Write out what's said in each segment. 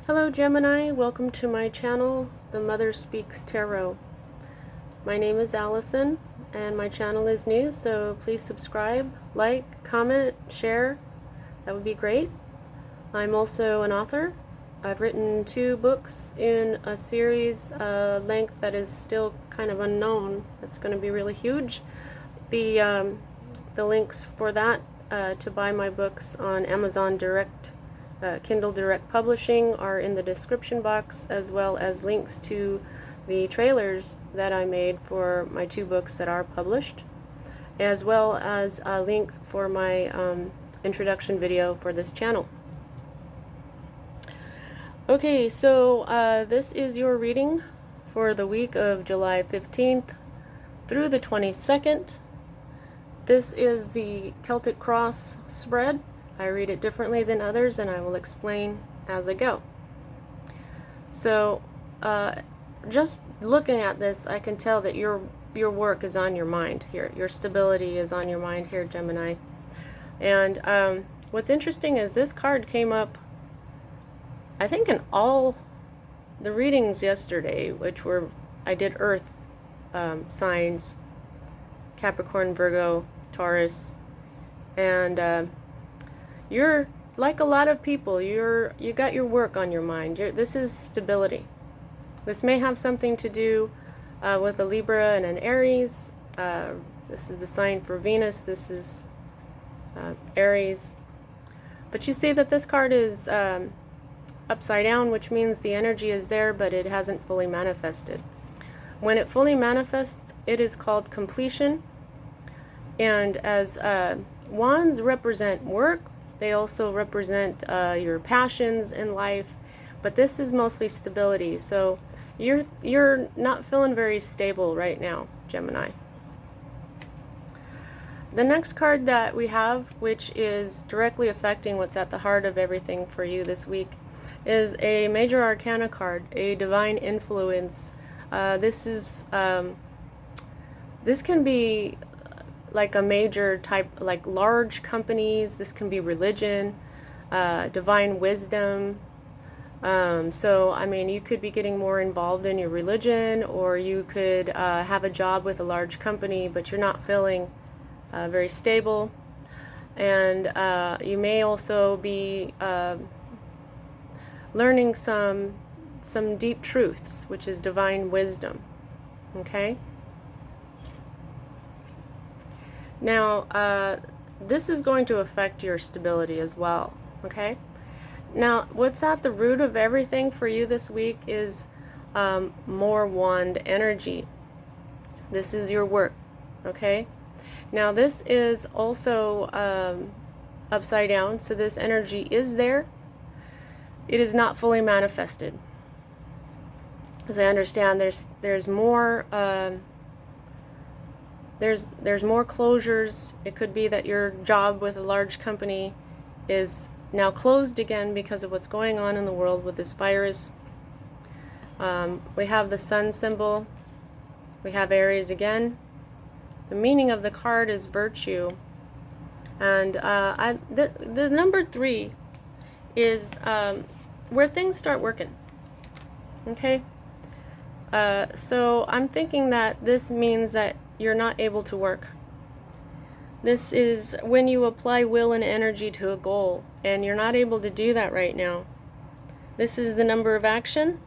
Hello Gemini, welcome to my channel, The Mother Speaks Tarot. My name is Allison and my channel is new, so please subscribe, like, comment, share. That would be great. I'm also an author. I've written 2 books in a series length that is still kind of unknown. It's going to be really huge. The links for that to buy my books on Amazon Direct Kindle Direct Publishing are in the description box, as well as links to the trailers that I made for my 2 books that are published, as well as a link for my introduction video for this channel. Okay, so this is your reading for the week of July 15th through the 22nd. This is the Celtic Cross spread. I read it differently than others, and I will explain as I go. So, just looking at this, I can tell that your work is on your mind here. Your stability is on your mind here, Gemini. And what's interesting is this card came up, I think, in all the readings yesterday, which were, I did Earth signs, Capricorn, Virgo, Taurus, and you're like a lot of people. You got your work on your mind. This is stability. This may have something to do with a Libra and an Aries. This is the sign for Venus. This is Aries. But you see that this card is upside down, which means the energy is there, but it hasn't fully manifested. When it fully manifests, it is called completion. And as wands represent work, they also represent your passions in life, but this is mostly stability. So you're not feeling very stable right now, Gemini. The next card that we have, which is directly affecting what's at the heart of everything for you this week, is a major arcana card, a divine influence. This can be like a major type, like large companies. This can be religion, divine wisdom. So I mean, you could be getting more involved in your religion, or you could have a job with a large company, but you're not feeling very stable. And you may also be learning some deep truths, which is divine wisdom. Okay. Now, this is going to affect your stability as well, okay? Now, what's at the root of everything for you this week is more wand energy. This is your work, okay? Now, this is also upside down, so this energy is there. It is not fully manifested. As I understand, there's more... There's more closures. It could be that your job with a large company is now closed again because of what's going on in the world with this virus. We have the sun symbol. We have Aries again. The meaning of the card is virtue. And the number 3 is where things start working. Okay? So I'm thinking that this means that you're not able to work. This is when you apply will and energy to a goal, and you're not able to do that right now. This is the number of action.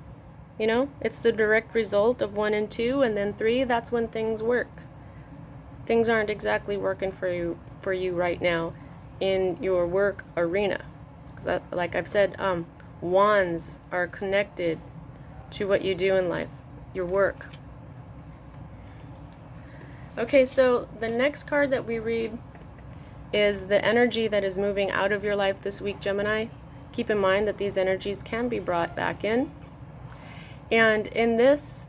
You know, it's the direct result of 1 and 2, and then 3, that's when things work. Things aren't exactly working for you right now in your work arena. Like I've said, wands are connected to what you do in life, your work. Okay, so the next card that we read is the energy that is moving out of your life this week, Gemini. Keep in mind that these energies can be brought back in. And in this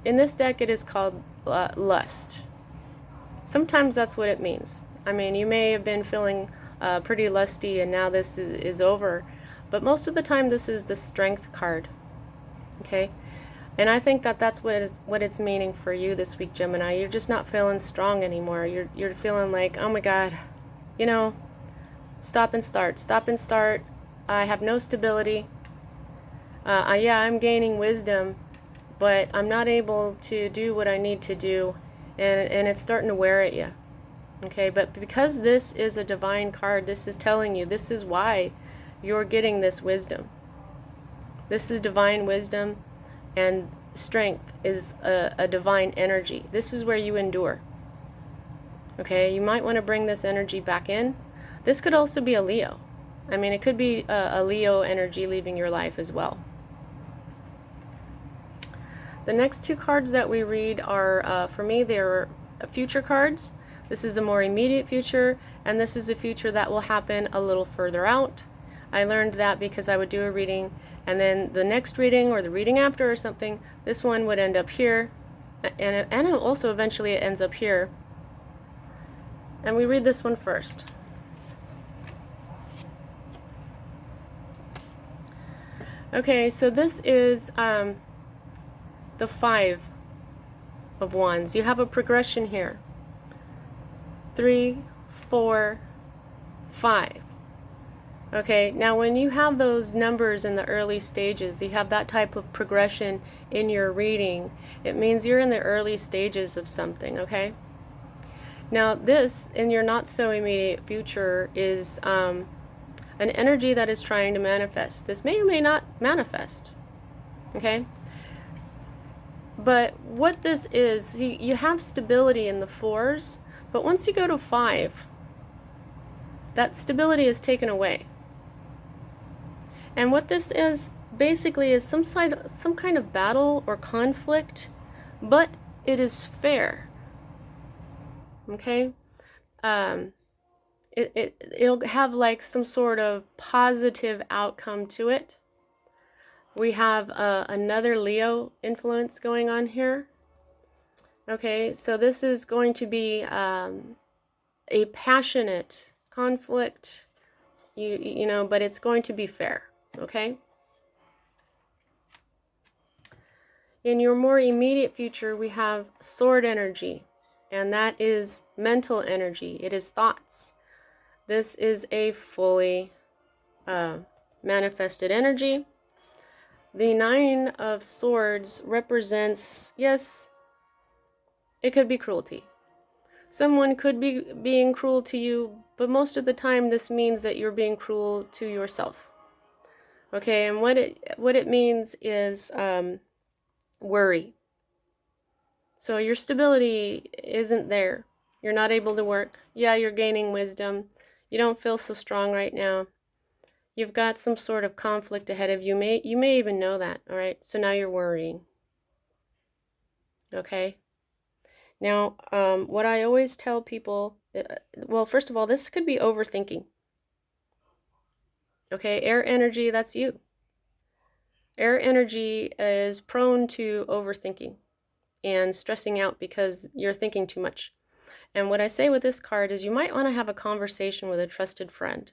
deck, it is called lust. Sometimes that's what it means. I mean, you may have been feeling pretty lusty and now this is over. But most of the time, this is the strength card. Okay? And I think that that's what it's meaning for you this week, Gemini. You're just not feeling strong anymore. You're feeling like, oh my God, you know, stop and start. I have no stability. Yeah, I'm gaining wisdom, but I'm not able to do what I need to do, and it's starting to wear at you. Okay, but because this is a divine card, this is telling you this is why you're getting this wisdom. This is divine wisdom, and strength is a divine energy. This is where you endure. Okay, you might want to bring this energy back in. This could also be a Leo. I mean, it could be a Leo energy leaving your life as well. The next two cards that we read are, for me, they're future cards. This is a more immediate future, and this is a future that will happen a little further out. I learned that because I would do a reading, and then the next reading or the reading after or something, this one would end up here, and also eventually it ends up here. And we read this one first. Okay, so this is the Five of Wands. You have a progression here. 3, 4, 5. Okay, now when you have those numbers in the early stages, you have that type of progression in your reading, it means you're in the early stages of something, okay? Now this, in your not so immediate future, is an energy that is trying to manifest. This may or may not manifest, okay? But what this is, you have stability in the 4s, but once you go to 5, that stability is taken away. And what this is basically is some kind of battle or conflict, but it is fair. Okay? It'll have like some sort of positive outcome to it. We have another Leo influence going on here. Okay, so this is going to be a passionate conflict, you know, but it's going to be fair, okay? In your more immediate future, we have sword energy, and that is mental energy. It is thoughts. This is a fully manifested energy. The 9 of Swords represents, yes, it could be cruelty. Someone could be being cruel to you, but most of the time this means that you're being cruel to yourself. Okay, and what it means is worry. So your stability isn't there. You're not able to work. Yeah, you're gaining wisdom. You don't feel so strong right now. You've got some sort of conflict ahead of you. You may even know that, all right? So now you're worrying. Okay? Now, what I always tell people, well, first of all, this could be overthinking. Okay, air energy, that's you. Air energy is prone to overthinking and stressing out because you're thinking too much. And what I say with this card is you might want to have a conversation with a trusted friend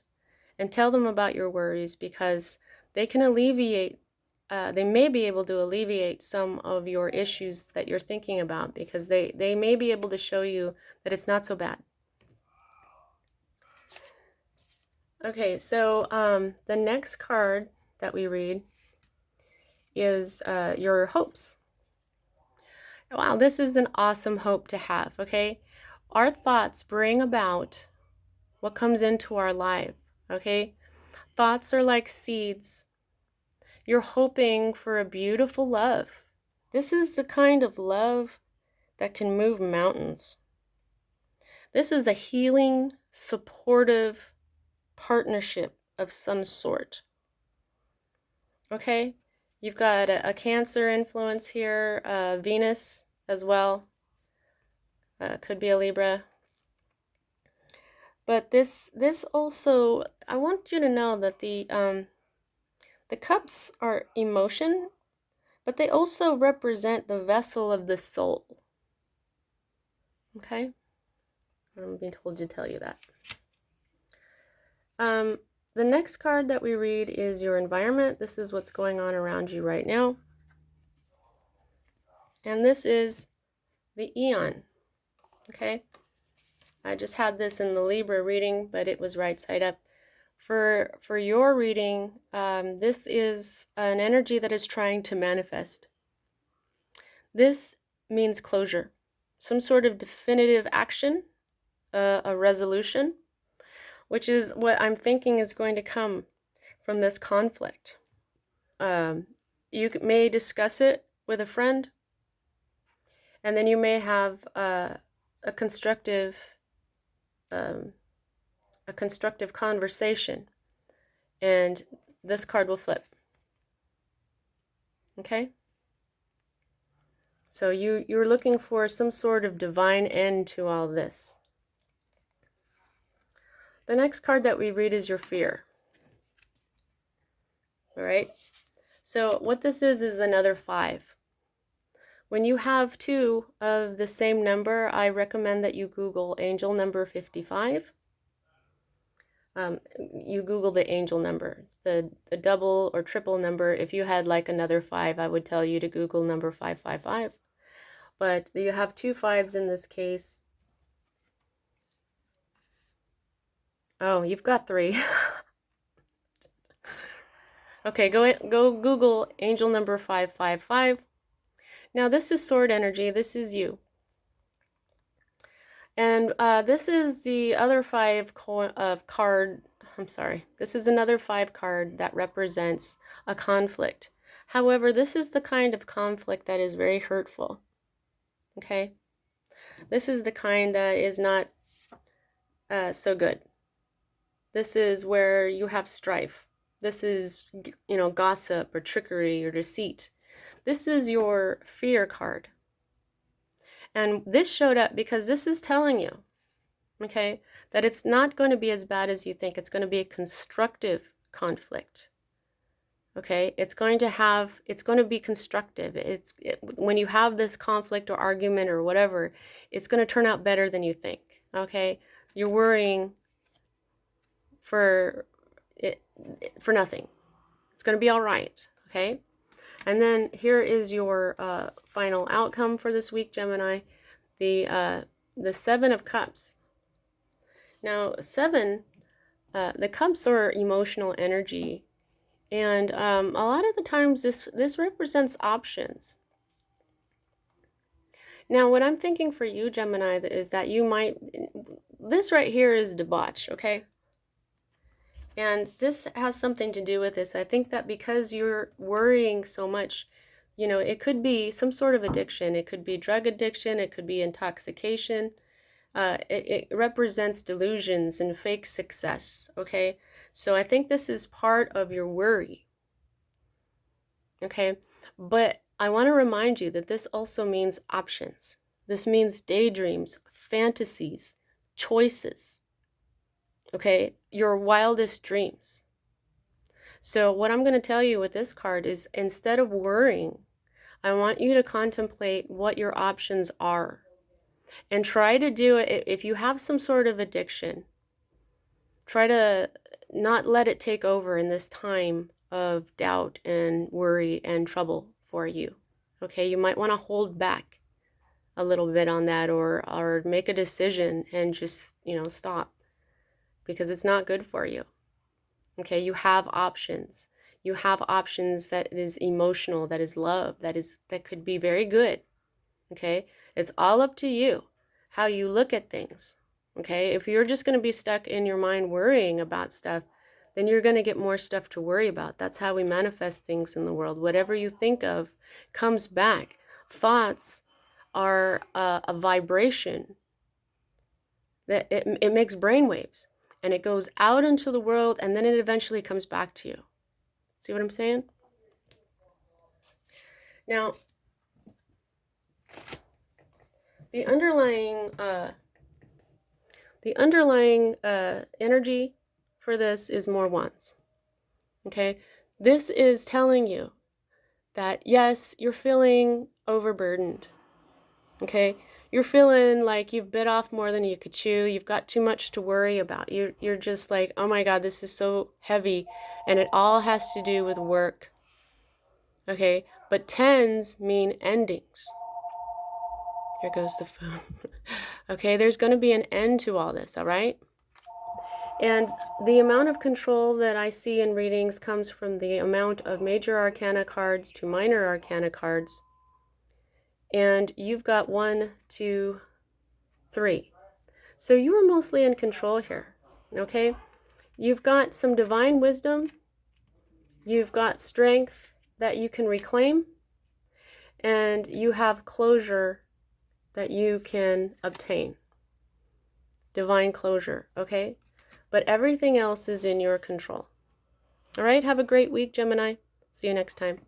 and tell them about your worries, because they can alleviate, they may be able to alleviate some of your issues that you're thinking about, because they may be able to show you that it's not so bad. Okay, so the next card that we read is your hopes. Wow, this is an awesome hope to have, okay? Our thoughts bring about what comes into our life, okay? Thoughts are like seeds. You're hoping for a beautiful love. This is the kind of love that can move mountains. This is a healing, supportive partnership of some sort. Okay? You've got a Cancer influence here, Venus as well. Could be a Libra. But this also, I want you to know that the cups are emotion, but they also represent the vessel of the soul. Okay? I'm being told to tell you that. The next card that we read is your environment. This is what's going on around you right now. And this is the Eon. Okay? I just had this in the Libra reading, but it was right side up. For your reading, this is an energy that is trying to manifest. This means closure, some sort of definitive action, a resolution, which is what I'm thinking is going to come from this conflict. You may discuss it with a friend, and then you may have a constructive conversation, and this card will flip. Okay? So you're looking for some sort of divine end to all this. The next card that we read is your fear. All right? So what this is another 5. When you have 2 of the same number, I recommend that you Google angel number 55. You Google the angel number, the double or triple number. If you had like another 5, I would tell you to Google number 555. But you have 2 5s in this case. Oh, you've got 3. Okay, go Google angel number 555. Now this is sword energy. This is you. And this is the other 5 card. I'm sorry. This is another 5 card that represents a conflict. However, this is the kind of conflict that is very hurtful. Okay? This is the kind that is not so good. This is where you have strife. This is, gossip or trickery or deceit. This is your fear card. And this showed up because this is telling you, okay, that it's not going to be as bad as you think. It's going to be a constructive conflict. Okay, it's going to be constructive. When you have this conflict or argument or whatever, it's going to turn out better than you think. Okay, you're worrying for nothing. It's going to be all right. Okay. And then here is your final outcome for this week, Gemini. The 7 of Cups. Now, 7, the cups are emotional energy, and a lot of the times this represents options. Now, what I'm thinking for you, Gemini, is that this right here is debauch, okay? And this has something to do with this. I think that because you're worrying so much, it could be some sort of addiction. It could be drug addiction. It could be intoxication. It represents delusions and fake success, okay? So I think this is part of your worry, okay? But I want to remind you that this also means options. This means daydreams, fantasies, choices. Okay, your wildest dreams. So what I'm going to tell you with this card is, instead of worrying, I want you to contemplate what your options are and try to do it. If you have some sort of addiction, try to not let it take over in this time of doubt and worry and trouble for you. Okay, you might want to hold back a little bit on that, or make a decision and just, stop. Because it's not good for you. Okay, you have options. You have options that is emotional, that is love, that could be very good. Okay, it's all up to you how you look at things. Okay, if you're just going to be stuck in your mind worrying about stuff, then you're going to get more stuff to worry about. That's how we manifest things in the world. Whatever you think of comes back. Thoughts are a vibration. That it makes brain waves. And it goes out into the world, and then it eventually comes back to you. See what I'm saying? Now, the underlying energy for this is more wands. Okay? This is telling you that, yes, you're feeling overburdened. Okay? You're feeling like you've bit off more than you could chew. You've got too much to worry about. You're just like, oh my God, this is so heavy. And it all has to do with work. Okay? But 10s mean endings. Here goes the phone. Okay, there's going to be an end to all this, all right? And the amount of control that I see in readings comes from the amount of major arcana cards to minor arcana cards. And you've got 1, 2, 3. So you are mostly in control here, okay? You've got some divine wisdom. You've got strength that you can reclaim. And you have closure that you can obtain. Divine closure, okay? But everything else is in your control. All right, have a great week, Gemini. See you next time.